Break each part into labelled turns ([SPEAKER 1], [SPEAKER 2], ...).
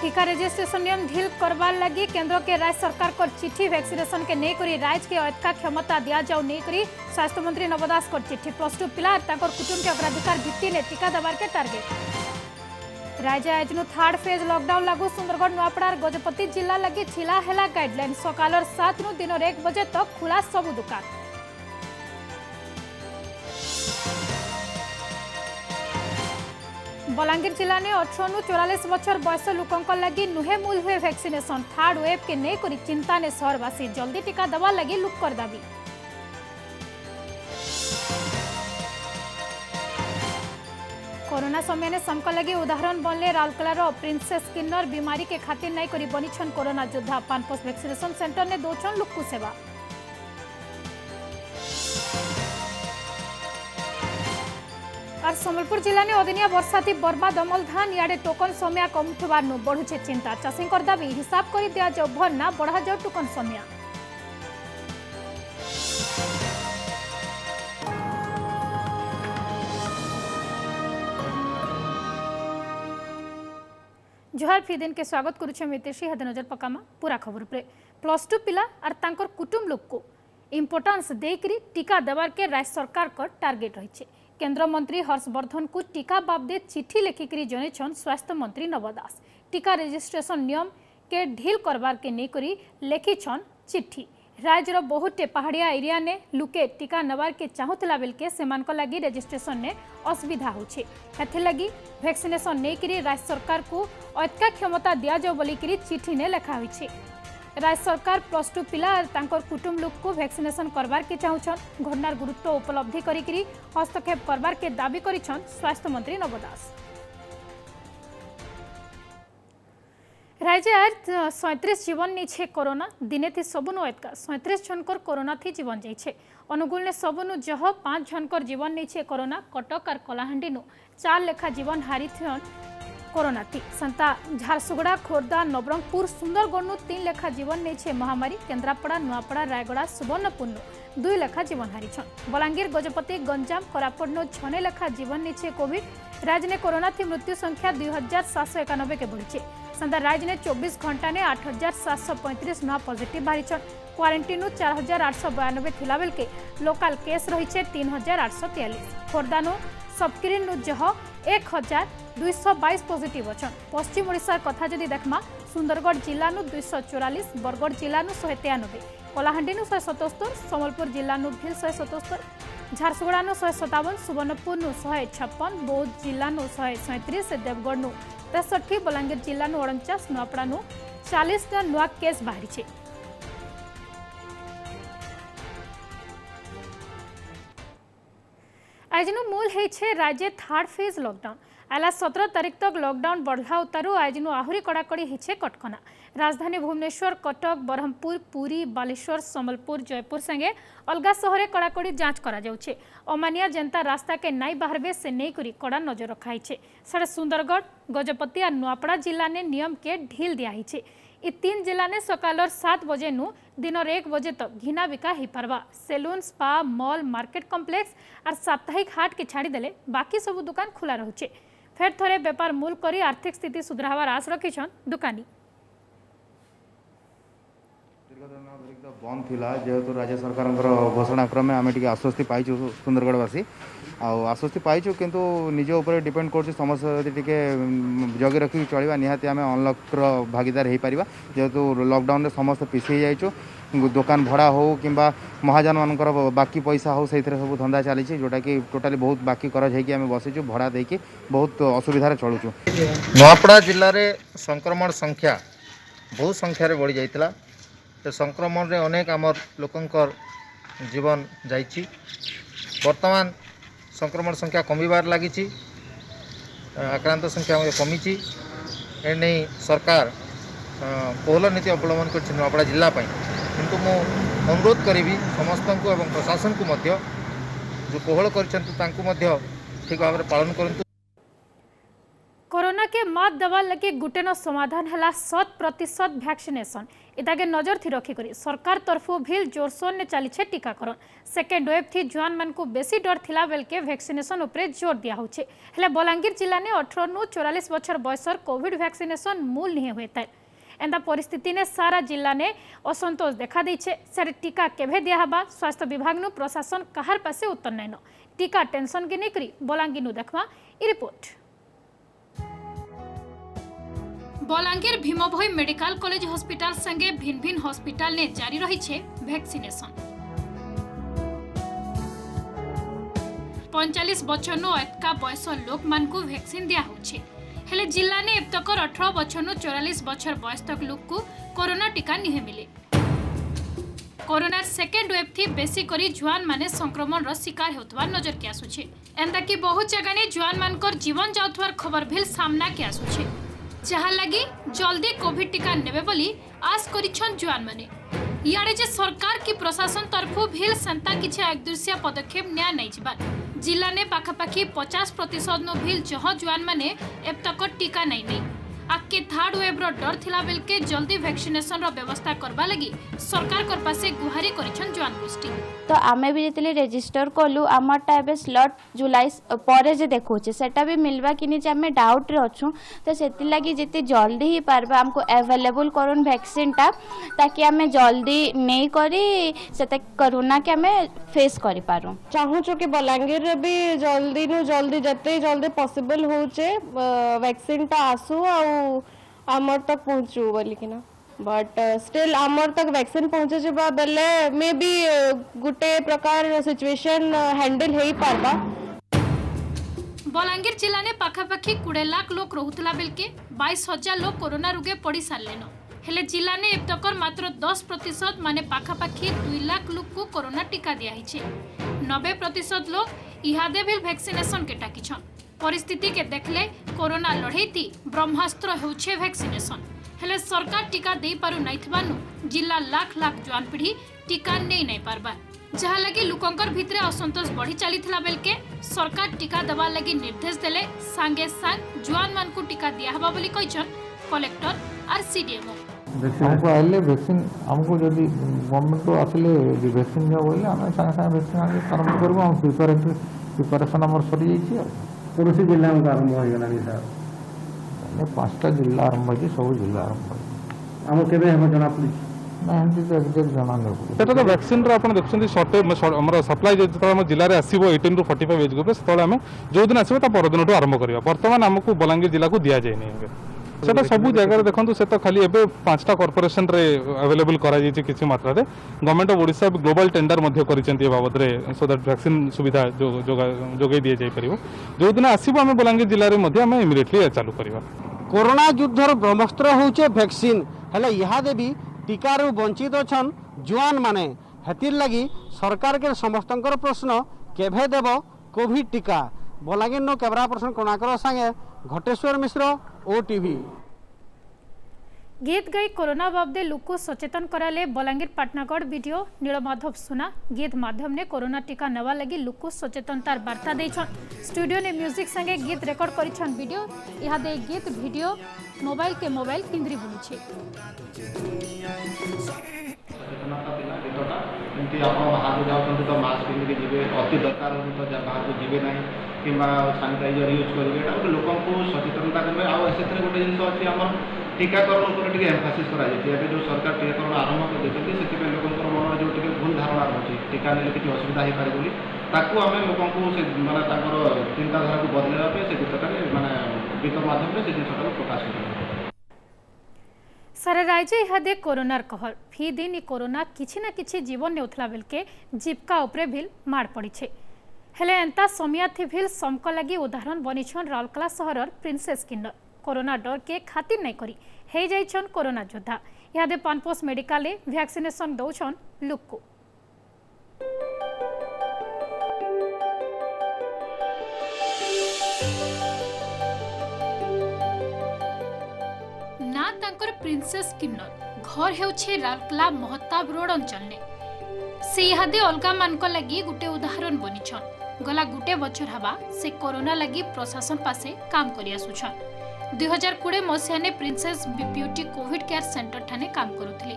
[SPEAKER 1] टीका रजिस्ट्रेशन नियम ढील करवार लगी केंद्र के राज्य सरकार को चिट्ठी वैक्सीनेशन के नहीं राज्य के अधिका क्षमता दि जाऊ नहीं स्वास्थ्य मंत्री नव दास को चिट्ठी +2 पिला कुटुंब के अग्राधिकार भित्ति ने टीका देवार के टार्गेट। राज्य आज थर्ड फेज लॉकडाउन लागू सुंदरगढ़ नुआपड़ार गजपति जिला लगी छिला हेला गाइडलाइन सकाल 7 रु दिन 1 बजे तक खुला सबु दुकान। बलांगीर जिला ने 18 नु 44 बछर बयस लोकों लगी नुहे मूल हुए वैक्सीनेशन थर्ड वेव के नहीं करी चिंता ने शहरवासी जल्दी टीका दवा लगी लुक कर दाबी। कोरोना समय ने समक लगी उदाहरण बनले राउरकेलार प्रिंसेस किन्नर बीमारी के खातिर नहीं करी बनीछन कोरोना योद्धा पानपोष वैक्सीनेशन सेंटर ने दौछन लोक सेवा। और संबलपुर जिला ने अदिनिया वर्षा थी बर्बाद अमल धान इे टोकन समय कमुवार बढ़ुचे चिंता चाषी दाबी हिसाब कर दि जाओ भर ना बढ़ा जाओ टोकन समय। जोहार फी दिन के स्वागत करुछे मितेशी हेद नजर पकामा पूरा खबर पे +2 पिला और तांकर कुटुंब लोक को इम्पोर्टान्स देकरी टीका देवार के राज्य सरकार का टार्गेट रही। केंद्र मंत्री हर्षवर्धन को टीका बाबदे चिट्ठी लिखिकी जनईछन स्वास्थ्य मंत्री नव दास टीका रजिस्ट्रेशन नियम के ढील करवार के नहीं लिखिछन चिट्ठी। राज्यर बहुटे पहाड़िया एरिया ने लुके टीका नवार के चाहूला बेल के सेमानक लगी रजिस्ट्रेशन ने असुविधा होछे लगी वैक्सीनेशन नहीं राज्य सरकार को अधिका क्षमता दि जाओ बोलिकी चिट्ठी ने लिखा होइछे। राज्य सरकार +2 पिला और तांकर कुटुंब लोक को वैक्सीनेशन करवार के चाहूछन घटनार गुरुत्व उपलब्धि करिकरी हस्तक्षेप करवार के दाबी करिछन स्वास्थ्य मंत्री नव दास। राज्य आज 37 जीवन नहीं कोरोना दिने थी सबुनु एतका 37 जनकर कोरोना थी जीवन जाइए अनुगुल ने सबुनु जह 5 जनकर जीवन नहीं कोरोना कटक और कलाहांडी 4 लेखा जीवन हारी कोरोना थी संता झारसुगुड़ा खोर्धा नवरंगपुर सुंदरगढ़ 3 लेखा जीवन नहीं महामारी केन्द्रापड़ा नुआपड़ा रायगड़ा सुवर्णपुर 2 लेखा जीवन हारी बलांगीर गजपति गंजाम कोरापुट 6 लेखा जीवन नहीं कोविड राज्य ने कोरोना थी मृत्यु संख्या 2791 के बढ़ी संता राज्य ने 24 घंटा ने 8735 नुआ पॉजिटिव बाहरी क्वारंटीन 4892 थिला बेल के लोकल केस रही 3843 खोर्धा सबकिरीन जह 1222 पॉजिटिव अच्छा। पश्चिम ओडिशा कथा जदि देखमा सुंदरगढ़ जिला 244 बरगढ़ जिला 193 कलाहांडी 177 संबलपुर जिला भिल 177 झारसुगुड़ा 157 सुवर्णपुर 156 बौद्ध जिला 137 देवगढ़ 63 बलांगीर जिला 49 नुआपड़ा 40 नुआ केस बाहरी। आज मूल है राज्य थर्ड फेज लॉकडाउन आला 17 तारीख तक लॉकडाउन बढ़ा उतारू आज आहरी कड़ाकड़ी है कटकना राजधानी भुवनेश्वर कटक बरहमपुर पुरी बालेश्वर संबलपुर जयपुर संगे अलगा सहर कड़ाकड़ी जांच करा जाउछे अमानिया जनता रास्ता के नाई बाहरबे से नहीं करी कड़ा नजर रखाई साढ़े सुंदरगढ़ गजपति और नुआपड़ा जिला ने नियम के ढील दिया है। इ 3 जिला ने सकाल 7 बजे दिन 1 बजे तक घिना बिका ही पारवा salon spa mall market complex और साप्ताहिक हाट के छाड़ी देले बाकी सब दुकान खुला रहुचे फेर थोड़े बेपार मूल करी आर्थिक स्थिति सुधरावार आश रखिछन दुकानी।
[SPEAKER 2] बंद थिला जेहेतु राज्य सरकार घोषणा क्रमे आम टे आश्वस्ति पाइचु सुंदरगढ़वासी आश्वस्ति पाइचु किंतु निज उपर डिपेंड कर समस्त टे जगी रखी चलवा निहाती आम अनलक्र भागीदार हो पार जेहेतु लॉकडाउन रे समस्त पिछे जाइचु दुकान भड़ा हो कि महाजन मानकर बाकी पैसा हो से सब धंदा चली जोटा कि टोटाली बहुत बाकी करज होगी बसीचु भड़ा देकी बहुत असुविधा चलुचु।
[SPEAKER 3] नुआपड़ा जिले में संक्रमण संख्या बहुत संख्यार बढ़ी जाइतिला संक्रमण रे अनेक आमर लोकंकर जीवन जाइछि वर्तमान संक्रमण संख्या कमिबार लागिछि आक्रांत संख्या कमी एने सरकार कोहल नीति अवलंबन कर नुआपड़ा जिला किंतु मु अनुरोध करी समस्त को एवं प्रशासन को मध्य जो कोहल कर ठीक भाव पालन करूँ।
[SPEAKER 1] कोरोना के मात देवा लगे गुटेन समाधान है 100% वैक्सीनेशन इताके नजर थी रखिक सरकार तरफु भील जोरसोर ने चली टीकाकरण सेकेंड वेव थी जुआन मान को बेसी डर थिला बेल के वैक्सीनेशन उपरे जोर दिया होचे हेले बलांगीर जिला ने 18 नु 44 बछर बयसर कोविड वैक्सीनेशन मूल नहीं होता है एंदा परिस्थिति ने सारा जिला ने असंतोष देखा देछे सर टीका केभे दिया हबा स्वास्थ्य विभाग नु प्रशासन कहार पासे उत्तर नहीं न टीका टेंशन के नेकरी बलांगीर नु देखवा ई report Balangir Bhima Bhoi medical college hospital संगे भिन्न भिन्न हॉस्पिटल ने जारी रही छे वैक्सीनेशन 45 बछर नु अटका बयस लोक मान को वैक्सीन दिया होछे हेले जिला ने अब तक 18 बछर नु 44 बछर बयस तक लोक को कोरोना टीका नहीं मिले कोरोना सेकेंड वेव थी बेसी करी जुआन माने संक्रमण रो शिकार होतवा नजर के आसुछे एंदा कि बहुत जगह ने जुआन मानकर जीवन जाउथवार खबर भी सामना के आसुछे जहाँ लगी जल्दी कोविड टीका नेबे बोली आस करिछन जुआन माने यारे जे सरकार की प्रशासन तरफु भील संता किछि एकदृश्य पदक्षेप न्या नहीं जिबार जिला ने पाखापाखी 50% नो भील जह जुआन माने अब तक टीका नहीं आके थर्ड वेव रो डर थिला बेल के जल्दी वैक्सीनेशन रो व्यवस्था करबा लगी सरकार कर पासे गुहारी करिछन जुआन गोष्ठी
[SPEAKER 4] तो आमे भी जेतले रजिस्टर कलु आमरटा एबे स्लॉट जुलाई परे जे देखौचे सेटा भी मिलबा किनी जे आमे डाउट रे अछु तो सेति लागि जेते जल्दी ही पारबा हमको अवेलेबल करन वैक्सीन टा ताकि आमे जल्दी नै करी सेते कोरोना के आमे फेस करि पारू
[SPEAKER 5] चाहू छु कि बलांगीर रे भी जल्दी नु जल्दी जते जल्दी पॉसिबल होचे वैक्सीन टा आसु आ आमर तक पहुँचू बोली कि ना बट स्टिल आमर तक वैक्सीन पहुँचे जबा बेले मे बी गुटे प्रकार सिचुएशन हैंडल हेई पारबा
[SPEAKER 1] बलांगीर जिला ने पाखापाखी 20 लाख लोक रहुतला बेल के 22,000 लोक कोरोना रोगे पड़ी सारलेन हेले जिला ने अब तक मात्र 10% माने पाखापाखी 2 लाख लोक को कोरोना टीका दिया हिचे 90% लोक इहादे भी वैक्सीनेशन के टाकिछन परिस्थिति के देखले कोरोना लड़ई थी ब्रह्मास्त्र होछे वैक्सीनेशन हेले सरकार टीका दे पारु नाइथबानु जिला लाख लाख जुआन पीढ़ी टीका नहीं पारबा जहाँ लगी लोकंकर भितरे असंतोष बढ़ी चलीथिला बेल के सरकार टीका दबा लगी निर्देश देले सांगे सांग जुआन मान को टीका दिया हबा बोली कहिछन कलेक्टर आर सीडीएमओ
[SPEAKER 6] हमको आइले वैक्सीन हमको जदि गवर्नमेंट को आसले वैक्सीन जा बोले आम सागे सागे वैक्सीन आरंभ करूँ हम प्रिपारेसन आम सरी जाइए
[SPEAKER 7] कौन जिला में आरंभ हो गला सर
[SPEAKER 6] 5टा जिला आरंभ हो सब जिला आरंभ
[SPEAKER 7] आम केबे हम जना पड़ी
[SPEAKER 6] ना एमती तो एक्जेक्ट जना नहीं
[SPEAKER 8] सेटा तो वैक्सीन रो आपण देखछन्ती शॉर्टेज हमर सप्लाई जे हम जिल्ला रे आसीबो 18 टू 45 एज ग्रुप सेतले हम जो दिन आसीबो ता परदिन आरंभ करिया वर्तमान हमको बलांगीर जिला को दिया जाय नहीं सेटा सब जगह देखो से तो खाली एबे 5टा कॉर्पोरेशन रे अवेलेबल करा जाय किछि मात्रा रे government of Odisha global tender मध्ये करिसेंती बाबद रे सो दैट वैक्सीन सुविधा जोगे दिए जाय परिबो जो दिन आसीबो हम बलांगीर जिल्ला रे मध्ये हम इमिडिएटली चालू करिवा
[SPEAKER 7] कोरोना युद्धर ब्रह्मास्त्र होचे वैक्सीन हेले इहादे भी टीकारु वंचित अछन जुआन माने हेतिर लगी सरकार के समस्तंकर प्रश्न केभे देव कोविड टीका बलांगीर नो कैमरा पर्सन कोणाकर संगे घटेश्वर मिश्र ओटीवी
[SPEAKER 1] गीत गाई कोरोना बाबदे लोक सचेतन कराले बलांगीर पाटनागढ़ वीडियो नीलमाधव सुना गीत माध्यम ने कोरोना टीका नेवा लगी लोक सचेतनतार वार्ता देछन स्टूडियो ने म्यूजिक संगे गीत रेकॉर्ड करिछन वीडियो इहा दे गीत वीडियो मोबाइल के मोबाइल किंद्री बुली छे
[SPEAKER 3] एमती आप बाहर जाऊँ तो मास्क पिंधिक जी अति दरकार हो तो बाहर को जी ना कि सानिटाइजर यूज करेंगे गोटे लोक सचेतनता करेंगे आते गोटे जिन अच्छी आम टीकाकरण पर एम्फासिस कर जो सरकार टीकाकरण आरंभ कर से लोक मन जो भूल धारणा रोचे टीका ने किसी असुविधा हो पारे बोली ताकू आम लोक मानते चिंताधारा को बदलवाई से गीतटा मानने गीत मध्यम से जिनटा प्रकाश कर
[SPEAKER 1] सारा राज्य इहादे कोरोनार कहर फी दिन इ कोरोना किछि ना किछि जीवन नेउथला बेलके जीविका उपरे भी मार पड़ी छे हेले एंता समिया थी भी समक लगी उदाहरण बनिछन राउरकेला शहरर प्रिंसेस किन्नर कोरोना डर के खातिर नहीं करी हे जाइछन कोरोना योद्धा इहादे पानपोस मेडिकल वैक्सीनेशन दौछन लोक को ना तांकर प्रिंसेस किन्नर घर हेउछे राउरकेला महताब रोड अंचल ने से इहादे अलगा मान लगी गुटे उदाहरण बनिछन गला गुटे बछर हवा से कोरोना लगी प्रशासन पासे काम करि आसुछन 2020 मसीहा ने प्रिंसेस बीपीओटी कोविड केयर सेंटर ठाने काम करुथिले।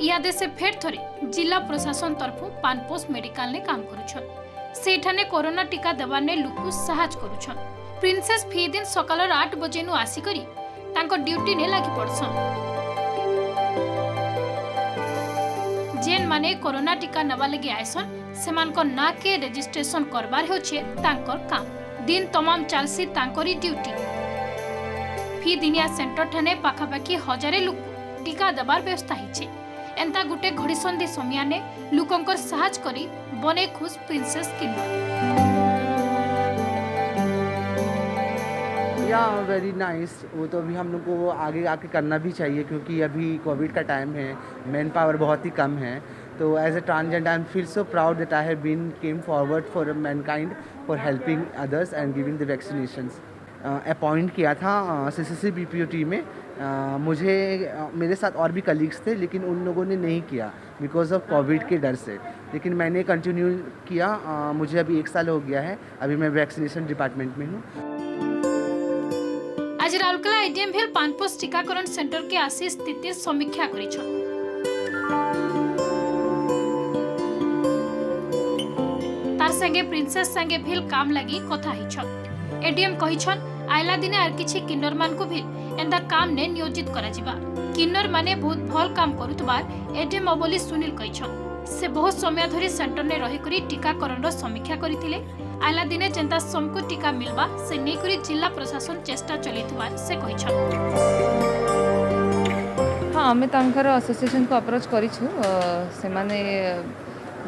[SPEAKER 1] इयादे से फेर थरे जिला प्रशासन तरफ पानपोस्ट मेडिकल ने काम करुछन। सेठाने कोरोना टीका देवा ने लोक साहाय्य करुछन। प्रिंसेस फी दिन सकाल 8 बजे नु आसी करी तांको ड्यूटी ने लागी पड़सन। जेन माने कोरोना टीका नवा लगी आयसन सेमान को ना के रजिस्ट्रेशन करबार होछे तांकर काम। दिन तमाम चालसी तांकरी ड्यूटी। फी दिनिया सेंटर ठाने पाखापाखि 1000 लोक टीका देवार व्यवस्था हिचे। एंता गुटे घड़ी संधि समिया ने लोकंकर साहाय्य करी बने खुश प्रिंसेस किन्नर।
[SPEAKER 9] या वेरी नाइस। वो तो अभी हम लोग को आगे आके करना भी चाहिए क्योंकि अभी कोविड का टाइम है, मैन पावर बहुत ही कम है। तो as a transgender I feel so proud that I have been came forward for mankind for helping others and giving the vaccinations. Appoint किया था सीसीसी बीपीओटी में। मुझे मेरे साथ और भी कलीग्स थे लेकिन उन लोगों ने नहीं किया बिकॉज ऑफ कोविड के डर से, लेकिन मैंने कंटिन्यू किया। मुझे अभी 1 साल हो गया है, अभी मैं वैक्सीनेशन डिपार्टमेंट में हूँ।
[SPEAKER 1] आज राउरकेला एडीएम भेल पानपोस्ट टीकाकरण सेंटर के आसी स्थिति समीक्षा करिछन। तार संगे प्रिंसेस संगे भेल काम लगी कथा हिछन। एडीएम कहिछन आइला दिने आर किछि किन्नर मान को भी एंदा काम ने नियोजित करा जिबा। किन्नर माने बहुत भल काम करुतबार एडीएम अबोली सुनील कहिछन। से बहुत समय धरि सेंटर ने रही करी टीकाकरण रो समीक्षा करिथिले। आइला दिने जेंता समको टीका मिलबा से नै करी जिला प्रशासन चेष्टा चलेतबार से कहिछन।
[SPEAKER 10] हाँ आमे तांकर एसोसिएशन को अप्रोच करिछु। से माने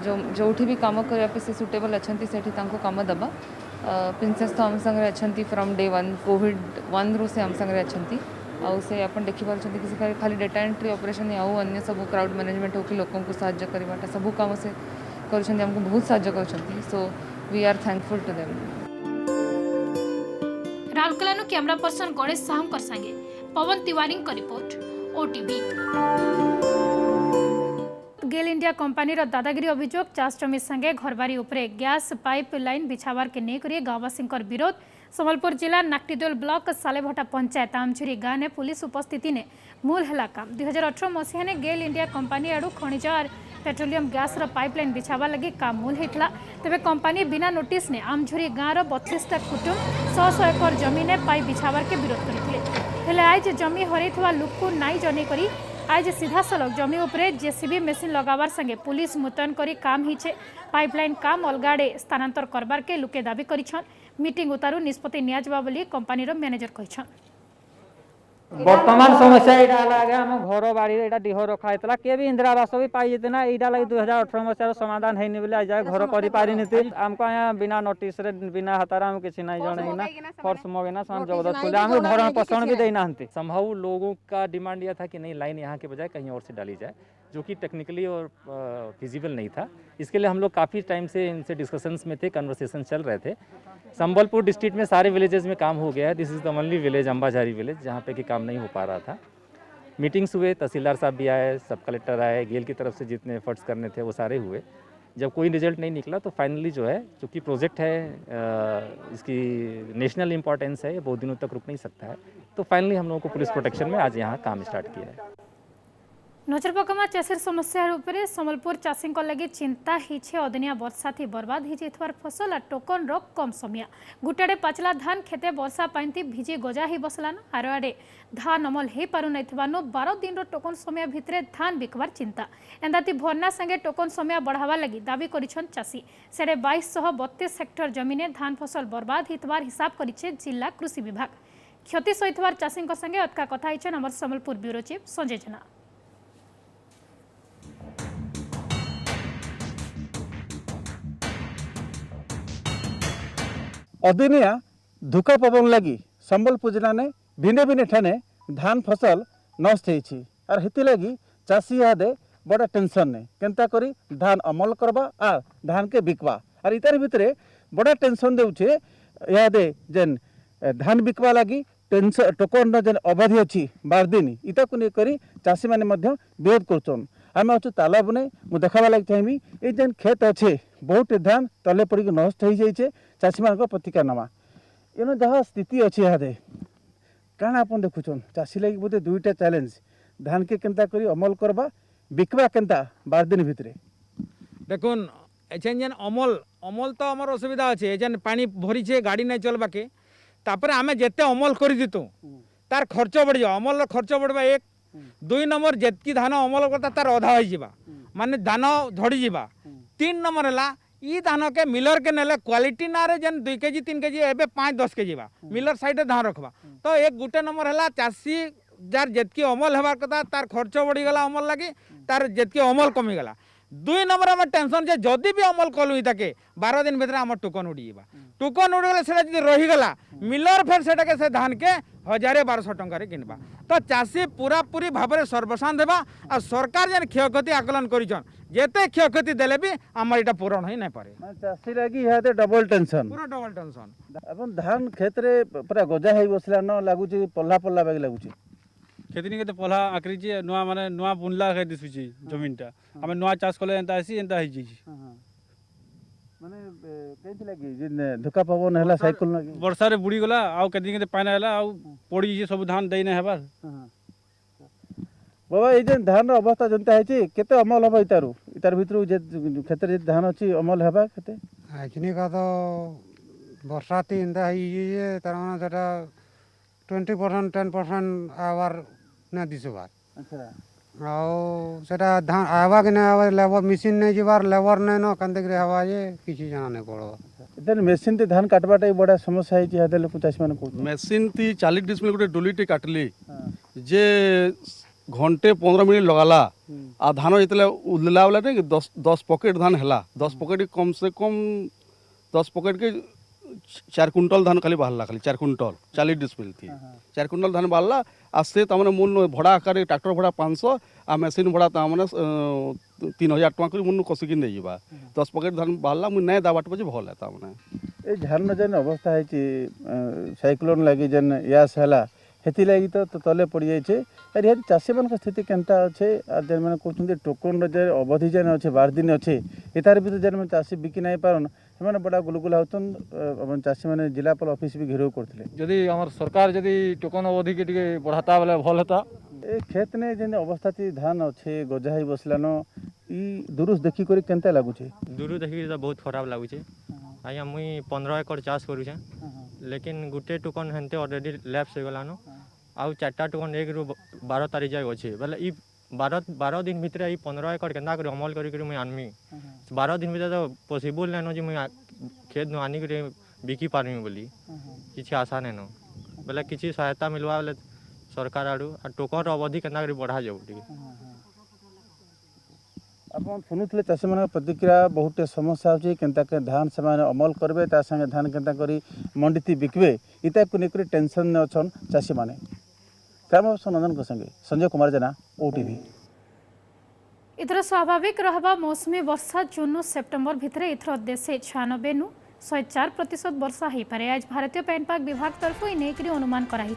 [SPEAKER 10] जोठी भी काम करया पे से सुटेबल अछंती सेठी तांको काम दबा। प्रिंसेस तो हम संगे अछंती फ्रॉम डे 1 कोविड 1 रो से हम संगे अछंती। आउ से अपन देखि पारछंती कि खाली डेटा एंट्री ऑपरेशन आउ अन्य सब क्राउड मैनेजमेंट हो कि लोगों को सहायता करवाटा सब काम से करछंती। हमको बहुत सहायता करछंती। So we are thankful to them.
[SPEAKER 1] Rourkela नु कैमरा पर्सन गणेश साहू संगे पवन तिवारी का report OTV. GAIL India company दादागिरी अभियोग चाष जमी संगे घरबारी उपरे गैस पाइप लाइन बिछावार के नहीं गाँववासी विरोध। संबलपुर जिला नाक्टिदोल ब्लॉक सालेभटा पंचायत आमझुरी गाँव ने पुलिस उपस्थिति ने मूल है काम। 2018 मसीहा ने गेल इंडिया कंपनी आड़ू खनिज और पेट्रोलियम गैस पाइपलाइन बिछावा लगी काम मूल होता। तेज कंपनी बिना नोटिस ने आमझुरी गाँव 32टा कुटुंब 100 एकड़ जमी ने पाइप बिछावार के विरोध करते। आज जमी हरैथवा लोक को नाई जनै करी आज सीधा सलग जमी उपरे जेसीबी मेसीन लगावार संगे पुलिस मुतयन करी काम हिचे। पाइपलाइन काम अलगाड़े स्थानांतर करबार के लोके दाबी करिछन। मीटिंग उतारू निष्पत्ति नियाजबा बोली कंपनी रो मैनेजर कहिछन।
[SPEAKER 11] वर्तमान समस्या एटा लागे हम घर बाड़ी एटा डिह रखा हेतला के भी इंदिरा आवास भी पाई जेते ना एटा लागे 2018 मसिया समाधान हेनी बोले आज घर करि पारि नते। हमको यहाँ बिना नोटिस रे बिना हतारा हम किछि नै जणे ना फोर्स मगेना सम जबरदस्त बोले हम भरण पोषण भी देना हनते।
[SPEAKER 12] संभव लोगों का डिमांड यह था कि नहीं लाइन यहाँ के बजाय कहीं और से डाली जाए, जो कि टेक्निकली और फिजिबल नहीं था। इसके लिए हम लोग काफ़ी टाइम से इनसे डिस्कशंस में थे, कन्वर्सेशन चल रहे थे। संबलपुर डिस्ट्रिक्ट में सारे विलेजेस में काम हो गया है। This is the only village Ambajhari village जहाँ पे कि काम नहीं हो पा रहा था। मीटिंग्स हुए, तहसीलदार साहब भी आए, सब कलेक्टर आए, गेल की तरफ से जितने एफर्ट्स करने थे वो सारे हुए। जब कोई रिजल्ट नहीं निकला तो फाइनली जो है, चूँकि प्रोजेक्ट है इसकी नेशनल इंपॉर्टेंस है, ये बहुत दिनों तक रुक नहीं सकता है, तो फाइनली हम लोगों को पुलिस प्रोटेक्शन में आज यहाँ काम स्टार्ट किया है।
[SPEAKER 1] नजर पकमा चाषी समस्या उपरे संबलपुर चाषी लगी चिंता हिछे। अदिनिया वर्षा थी बर्बाद हो जाइथवार फसल आ टोकन रो कम समय। गुटाड़े पाचला धान खेते वर्षा पाइंती भिजी गजा ही बसलान। आर आड़े धान अमल हो पारु नथिबानो 12 दिन रो टोकन समय भितरे धान बिकवार चिंता। एंदाती भरना संगे टोकन समय बढ़ावा लगी दाबी करिछन चाषी। सेडे 2232 हेक्टर जमीने धान फसल बर्बाद हितवार हिसाब करिछे जिला कृषि विभाग। क्षति सहितवार चाषी संगे अतका कथा हिछन हमर संबलपुर ब्यूरो चीफ संजय जना।
[SPEAKER 7] अदिनिया धुका पवन लगी संबलपुर जिला ने भिने भिने ठाने धान फसल नष्ट होती और हेती लगी चाषी यादे बड़ा टेंशन ने केनता करी धान अमल करबा और धान के बिकवा और इतार भितरे बड़ा टेंशन देउछे यादे जेन धान बिकवा लगी टेंशन टोकन जेन अवधि अच्छी 12 दिन इता को करी चाषी माने मध्य विरोध करछन। आम अच्छे तालाब ने मुझे देखा लगे चाहिए ये जेन खेत अच्छे बहुत धान तले पड़ नष्ट हो जाइए चाषी मान प्रतिकार नवा इन जहाँ स्थिति अच्छे यहाँ
[SPEAKER 9] काण आप देखुन चाषी लगी बोधे दुईटा चैलेंज धान के केनता करी अमल करबा बिकवा केनता 12 दिन भितरे
[SPEAKER 7] देखुन एछन जेन अमल अमल तो आमर असुविधा अच्छे एजेन पानी भरी गाड़ी नहीं चलवा के तापर आम जिते अमल कर दितु तार खर्च बढ़ जा अमल खर्च बढ़वा 1 2 नंबर जितकी धान अमल करता तार अधा हो माने धान झड़ी जावा 3 नंबर है ई धान के मिलर के नेले क्वालिटी ना रे जेन 2 केजी 3 केजी एबे 5-10 केजी बा मिलर साइड धान रखबा तो एक गुटे नंबर है चाषी जार जितकी अमल हेबार कथा तार खर्च बढ़ी गला अमल लगी तार जितकी अमल कमी गला 2 नंबर आम टेंशन जे जदि भी अमल कलु ताके 12 दिन भीतर आम टोकन उड़ी जावा टोकन उड़ीगले से रहीगला मिलर फेर से से धान के 1000-1200 टंका किनबा तो चाषी पूरा पूरी भाव में सर्वशांत देवा आ सरकार जेन क्षयक्षति आकलन करिछन जेते क्षयक्षति देले भी आमर इटा पूरण होई नै पारे
[SPEAKER 9] चाषी लगी है डबल टेंशन
[SPEAKER 7] पूरा डबल टेंशन
[SPEAKER 9] अपन धान खेत रे पूरा गजा है बसला न लागुची पल्ला पल्ला बैग लागुची
[SPEAKER 13] खेती के पल्हा आकरी नुआ माने नुआ बुनला के दिसुची जमीनटा आम नुआ चाष कले एंता आसी एंता हो जाइए
[SPEAKER 9] माने केथि लागी जे धोका पवन हला साइकिल लागी
[SPEAKER 13] वर्षा रे बुड़ी गला आउ केदिन के पानी हला आउ पड़ी जे सब धान देई नै हेबार
[SPEAKER 9] बाबा ए जे धान रो अवस्था जनता है छी केते अमल हबा इतार भितरु जे खेत रे धान अछि अमल हबा केते
[SPEAKER 14] आखिनी का तो बरसाती इंदा ये तरह सेटा 20% 10% आवर ना दिसबार
[SPEAKER 9] अच्छा
[SPEAKER 14] आउ सेटा धान आवा के ना आवा लेबर मशीन नै जिबार लेबर नै न कंदे के हवा ये किछि जाना नै पड़ो
[SPEAKER 9] देन मशीन ते धान काटबाटा बड़ा समस्या है जे लोक चाष मान को
[SPEAKER 15] मशीन ती 40 डिसमिल गोटे डोलीटे काटली जे घंटे 15 मिनट लगाला आ धान जितले उदला वाला ने 10 पॉकेट धान हला 10 पॉकेट कम से कम 10 पॉकेट के 4 कुंटल धान खाली बाहरला खाली 4 कुंटल 40 डिसमिल थी 4 कुंटल धान बाहरला आ से तमने मूल भड़ा आकार ट्रैक्टर भड़ा 500 आ मशीन भड़ा तमने 3000 टका कर मुन कसिक नै जिबा 10 पॉकेट धान बाहरला मु नै दाबाट पजे भल है तमने
[SPEAKER 9] ए धान जन अवस्था है छी साइक्लोन लागी जन यास हला हेती लागी तो तले पड़ जाइए अरे हेती चाषी मान स्थिति केनता अच्छे और जेन मैंने कहते टोकन जे अवधि जेन अच्छे 12 दिन अच्छे यार भी जेन मैंने चाषी बिकी नहीं पारन से बड़ा गुलगुला होतन चाषी मैंने जिलापाल ऑफिस भी घेराव करते
[SPEAKER 11] जदि आम सरकार जदि टोकन अवधि के टिके बढ़ाता बेले भल होता
[SPEAKER 9] ए खेत ने जेन अवस्था थी धान अच्छे गजा ही बसलान ई दुरुस देखी करी केनता लागुचे
[SPEAKER 16] दूर देखी तो बहुत खराब लगुचे आज्ञा मुई 15 एकड़ चाष करुचे लेकिन गुटे टोकन हेनते ऑलरेडी लैप्स हो गलानो आउ 4टा टोकन 1 रु 12 तारीख जाए अच्छे बोले ई 12 दिन भितर ई 15 एकड़ केन्दा कर अमल करी मुई आनमी 12 दिन भितर तो पॉसिबल नैनो जे मुई खेत नु आनी कर बिकी पारमी बोली किसी आशा नैनो बोले किसी सहायता मिलवा बोले सरकार आड़ू आ टोकन अवधि केन्दा कर बढ़ा जाऊ
[SPEAKER 9] आप शुणुले चाषी मान प्रतिक्रिया बहुत समस्या होची केनता के धान से अमल करबे ता संगे धान केनता करी मंडी थी बिकबे इता को नेकरी टेंशन ने अछन चाषी माने ग्राम नंदन को संगे संजय कुमार जेना ओटीवी
[SPEAKER 1] इथर स्वाभाविक रहबा मौसमी वर्षा जून सेप्टेम्बर भितर इथर देशे 96 नु 104% वर्षा हो पारे आज भारतीय पाणीपाग विभाग तरफ इनेकरी अनुमान कराई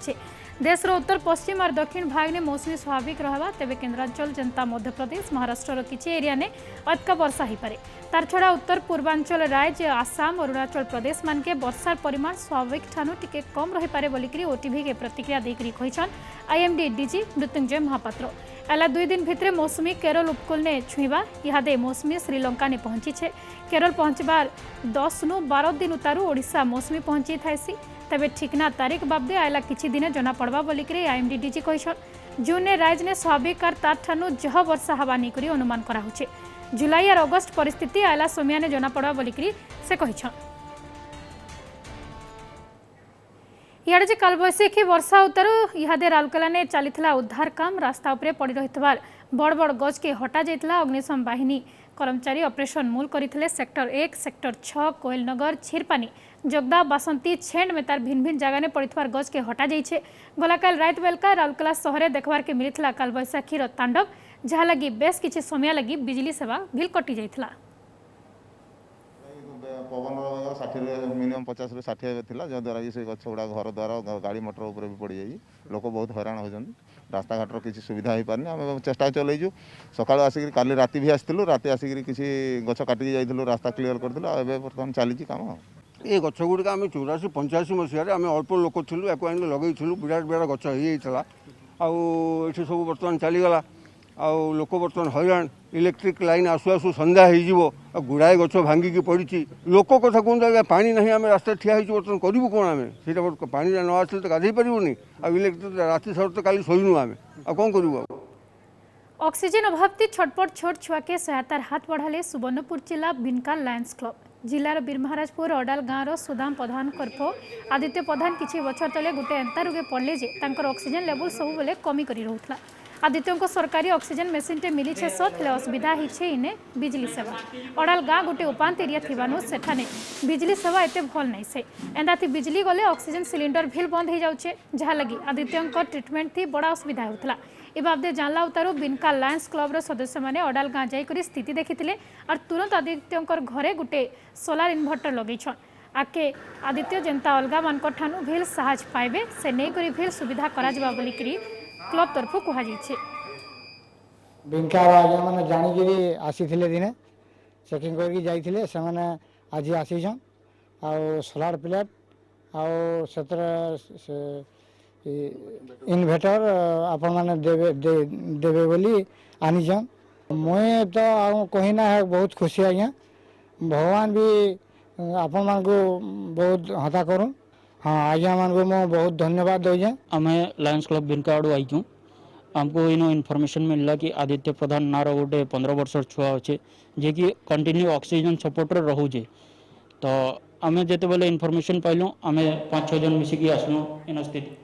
[SPEAKER 1] देशर उत्तर पश्चिम और दक्षिण भाग ने मौसमी स्वाभाविक रहबा तेबे केन्द्रांचल जनता मध्य प्रदेश महाराष्ट्र किछि एरिया ने अधिक वर्षा हो पारे तार छड़ा उत्तर पूर्वांचल राज्य आसाम अरुणाचल प्रदेश मान के वर्षार परिमाण स्वाभाविक ठानु टिके कम रही पारे बोलिकरी ओटीवी के प्रतिक्रिया देकरी कहिछन आईएमडी डीजी मृत्युंजय महापात्र एला 2 दिन भितर मौसमी केरल उपकूल ने छुईबा इहादे मौसमी श्रीलंका ने पहुंची छे केरल पहुंचबार 10 नु 12 दिन उतारू ओडिशा मौसमी पहुंची थाइसी तबे ठिकना तारीख बाबदे आयला किछि दिन जना पड़वा बोलिकरी आईएमडी डीजी कहिछन जून ने राज्य ने स्वाभाविक तार ठानु जह वर्षा हवा निकरी अनुमान करा होछे जुलाई और अगस्त परिस्थिति आयला सोमिया ने जना पड़वा बोलिकरी से कहिछन इे जे कालबैशाखी वर्षा उतारू इहादे राउरकेला ने चलीथिला उद्धार काम रास्ता उपरे पड़ी रहितबार बड़ बड़ गज के हटा जाइतला अग्निशम बाहिनी कर्मचारी ऑपरेशन मूल करथिले सेक्टर 1 सेक्टर 6 कोइलनगर छिरपानी जगदा बासंती छेंड में तार भिन्न भिन्न जगह ने पड़िथवार गज के हटा जाइछे गलाकाल रात बेलका राउरकेला शहरे देखबार के मिलिथिला कालबैशाखीर तांडव जहा लगी बेस किछि समय लगी बिजली सेवा बिल कटि जाइथिला
[SPEAKER 2] पवन 60 मिनिमम 50 ରୁ 60 थिला जद्वारा कि से गछ गुड़ा घर द्वार गाड़ी मोटर ऊपर भी पड़ जाई लोक बहुत हैरान होजन रास्ता घाटर किसी सुविधा हो पारनी आम चेष्टा चलैजु सकाळु आसिक काली राति भी आसथिलु राति आसिक किसी गछ काटिक जाइथिलु रास्ता क्लियर करथिलु एबे बर्तमान चली काम
[SPEAKER 17] ये गछ गुड़िक आम 84-85 मसीह आम अल्प लोक थी या लगे विराट विराट गछ हो आठ सब बर्तमान चलीगला आउ लोक बर्तमान हैरान इलेक्ट्रिक लाइन आसु आसु संध्या हो गुड़ाए गछ भांगिकी पड़ी लोक कथा कहते पानी ना आम रास्ता ठिया बर्तमान करूँ कौन आम से पानी न आसले तो गाधे पारूनी आ इलेक्ट्रिक राति सारा तो काली शोनू आम आ कौन करूँ।
[SPEAKER 1] ऑक्सीजन अभाव थी छटपट छोट छुआ के सहायतार हाथ बढ़ाले सुवर्णपुर जिला बिनकाल लायंस क्लब जिलार बीरमहाराजपुर अडाल गाँव सुदाम प्रधान कर्फ आदित्य प्रधान किछि बछर तले गोटे एंता रोगे पड़े जे तांकर ऑक्सीजन लेवल सब बेले कमी करी रहउथला। आदित्य को सरकारी ऑक्सीजन मेसीन टे मिली छे सत हेले असुविधा हिछे इने बिजली सेवा अडाल गाँ गोटे उपांत एरिया थिबानु सेठाने बिजली सेवा एते भल नै से एंदाथि बिजली गले ऑक्सीजन सिलिंडर भेल बंद हो जाउछे जहा लगी आदित्य ट्रीटमेंट थी बड़ा असुविधा होतला। ए बाबदे जानला उतारू बिनकाल लायंस क्लब सदस्य मैंने अडाल गाँ जाकर स्थिति देखी और तुरंत आदित्य घरे गोटे सोलार इन्भर्टर लगे आके आदित्य जेनता अलगा मान ठानु भेल साहज पाइबे से नहीं करी भेल सुविधा करा जबा बोलिकरी क्लब तरफ कहुई।
[SPEAKER 18] बिनकार आज्ञा मैंने जाणिकी आसी दिने चेकिंग करके जाइए से आज आसीछन आ सोलार प्लेट आ इन्भर्टर आपण मैंने देवे बोली आनीछन मुई तो कहीना है बहुत खुशी आज्ञा भगवान भी आपण मान को बहुत हता करूँ। हाँ आज्ञा मान को मैं बहुत धन्यवाद दे।
[SPEAKER 19] आम लायंस क्लब बिनका आड़ू आईचु आमको इन इनफॉरमेशन मिलला कि आदित्य प्रधान नार गोटे 15 वर्ष छुआ अच्छे जे कि कंटिन्यू ऑक्सीजन सपोर्ट रोचे तो आम जिते बेले इनफॉरमेशन पाइलु आम 5-6 जन मिसिकी आसलु इन स्थिति।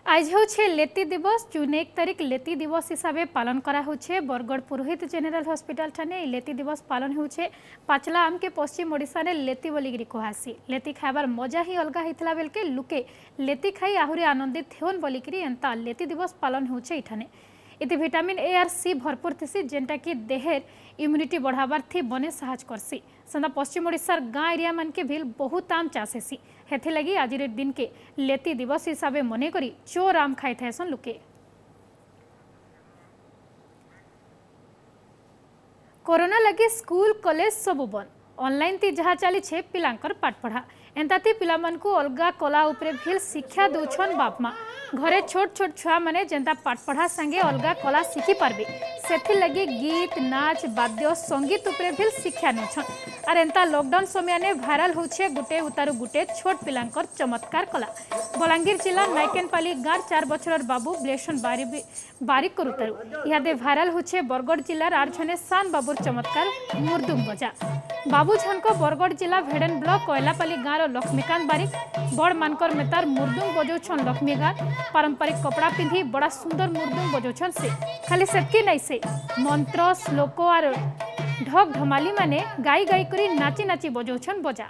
[SPEAKER 1] आज होछे लेती दिवस जून 1 तारिख लेती दिवस हिसाब से पालन करा होछे बरगढ़ पुरोहित जेनेराल हॉस्पिटल ठाने लेती दिवस पालन होछे पाचला आम के पश्चिम ओडिशा ने लेती बोलिकी कहासी लेती खाइबार मजा ही अलगा होता बेलके लुके लेती खाई आहरी आनंदित होन बोलिकी एंता लेती दिवस पालन होछे इठाने इति विटामिन ए और सी भरपूर थी जेनटा कि देहर इम्यूनिटी बढ़ावार थी बने साहज करसी सदा पश्चिम ओडिशार गाँ एरिया मन के भी बहुत आम चाष हेसी हेथि लगी आज दिन के लेती दिवस हिसाब से मने करी चोर आम खाई थाएसन लुके। कोरोना लगी स्कूल कॉलेज सबु बंद ऑनलाइन ती जहाँ चली छे पिलांकर पाठ पढ़ा एंताती पिला मन को अलगा कला उपरे भी शिक्षा दौछन बाप माँ घरे छोट छोट छुआ माने जेंता पाठ पढ़ा संगे अलगा कला शिखी पारबे सेथि लगी गीत नाच वाद्य संगीत उपरे भी शिक्षा नौछन और एंता लॉकडाउन समय ने भाइराल होछे गुटे उतारू गुटे छोट पिलांकर चमत्कार कला। बलांगीर जिला नाइकेनपाली गाँव 4 बछर बाबू ब्लेशन बारिक उतारू इहादे भाइराल होछे बरगढ़ जिलार आरछने सान बाबूर चमत्कार मुर्दुम बजा बाबू झनक बरगढ़ जिला भेडेन ब्लॉक कोयलापाली गाँव लक्ष्मीकांत बारिक बड़ मानकर मेतार मुर्दुम बजौछन लक्ष्मीकांत पारंपरिक कपड़ा पिंधि बड़ा सुंदर मुर्दुम बजौछन से खाली सेतकी नहीं से मंत्र श्लोक और ढक ढमाली माने गाई गाई करी नाची नाची बजौछन बजा।